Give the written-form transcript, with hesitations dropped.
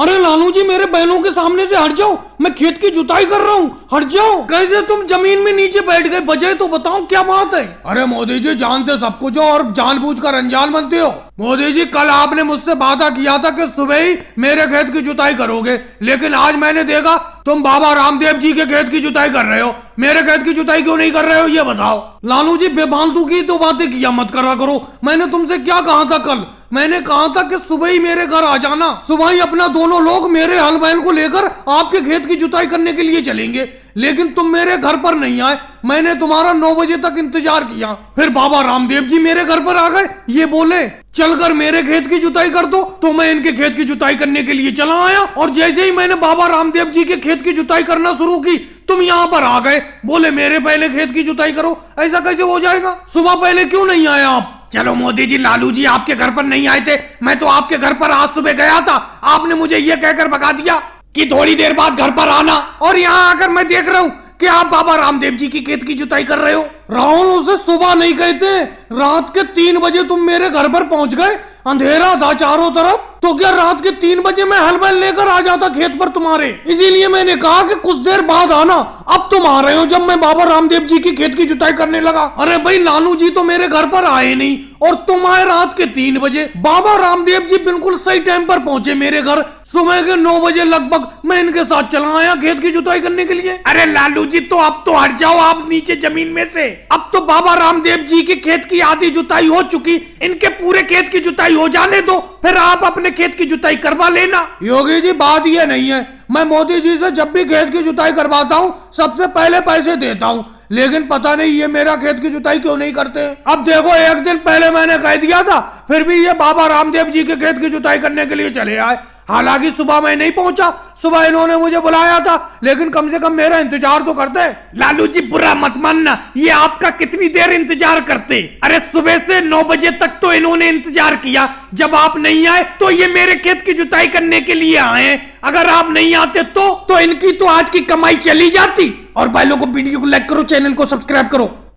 अरे लालू जी मेरे बैलों के सामने से हट जाओ, मैं खेत की जुताई कर रहा हूँ, हट जाओ। कैसे तुम जमीन में नीचे बैठ गए, वजह तो बताओ क्या बात है। अरे मोदी जी जानते सब कुछ हो और जानबूझकर अनजान बनते हो। मोदी जी कल आपने मुझसे वादा किया था कि सुबह ही मेरे खेत की जुताई करोगे, लेकिन आज मैंने देखा तुम बाबा रामदेव जी के खेत की जुताई कर रहे हो। मेरे खेत की जुताई क्यों नहीं कर रहे हो ये बताओ। लालू जी बेफालतू की तो बातें किया मत करा करो। मैंने तुमसे क्या कहा था कल? मैंने कहा था कि सुबह ही मेरे घर आ जाना, सुबह ही अपना दोनों लोग मेरे हल बैल को लेकर आपके खेत की जुताई करने के लिए चलेंगे, लेकिन तुम मेरे घर पर नहीं आए। मैंने तुम्हारा 9 बजे तक इंतजार किया, फिर बाबा रामदेव जी मेरे घर पर आ गए, ये बोले चलकर मेरे खेत की जुताई कर दो, तो मैं इनके खेत की जुताई करने के लिए चला आया। और जैसे ही मैंने बाबा रामदेव जी के खेत की जुताई करना शुरू की, तुम यहाँ पर आ गए, बोले मेरे पहले खेत की जुताई करो। ऐसा कैसे हो जाएगा? सुबह पहले क्यों नहीं आए आप? चलो मोदी जी, लालू जी आपके घर पर नहीं आए थे, मैं तो आपके घर पर आज सुबह गया था। आपने मुझे ये कहकर भगा दिया कि थोड़ी देर बाद घर पर आना, और यहाँ आकर मैं देख रहा हूँ कि आप बाबा रामदेव जी की खेत की जुताई कर रहे हो। राहुल, उसे सुबह नहीं कहते, रात के 3 बजे तुम मेरे घर पर पहुंच गए, अंधेरा था चारों तरफ, तो क्या रात के 3 बजे मैं हल बैल लेकर आ जाता खेत पर तुम्हारे? इसीलिए मैंने कहा कि कुछ देर बाद आना। अब तुम आ रहे हो जब मैं बाबा रामदेव जी की खेत की जुताई करने लगा। अरे भाई लालू जी तो मेरे घर पर आए नहीं, और तुम आए रात के 3 बजे। बाबा रामदेव जी बिल्कुल सही टाइम पर पहुंचे मेरे घर, सुबह के 9 बजे लगभग मैं इनके साथ चला आया खेत की जुताई करने के लिए। अरे लालू जी तो अब तो हट जाओ आप नीचे जमीन में से। अब तो बाबा रामदेव जी के खेत की आधी जुताई हो चुकी, इनके पूरे खेत की जुताई हो जाने दो, फिर आप अपने खेत की जुताई करवा लेना। योगी जी बात ये नहीं है, मैं मोदी जी से जब भी खेत की जुताई करवाता हूँ सबसे पहले पैसे देता हूँ, लेकिन पता नहीं ये मेरा खेत की जुताई क्यों नहीं करते। अब देखो, एक दिन पहले मैंने कह दिया था, फिर भी ये बाबा रामदेव जी के खेत की जुताई करने के लिए चले आए। हालांकि सुबह मैं नहीं पहुंचा, सुबह इन्होंने मुझे बुलाया था, लेकिन कम से कम मेरा इंतजार तो करते। लालू जी बुरा मत मानना, ये आपका कितनी देर इंतजार करते? अरे सुबह से 9 बजे तक तो इन्होंने इंतजार किया, जब आप नहीं आए तो ये मेरे खेत की जुताई करने के लिए आए। अगर आप नहीं आते तो इनकी तो आज की कमाई चली जाती। और भाई लोगों को वीडियो को लाइक करो, चैनल को सब्सक्राइब करो।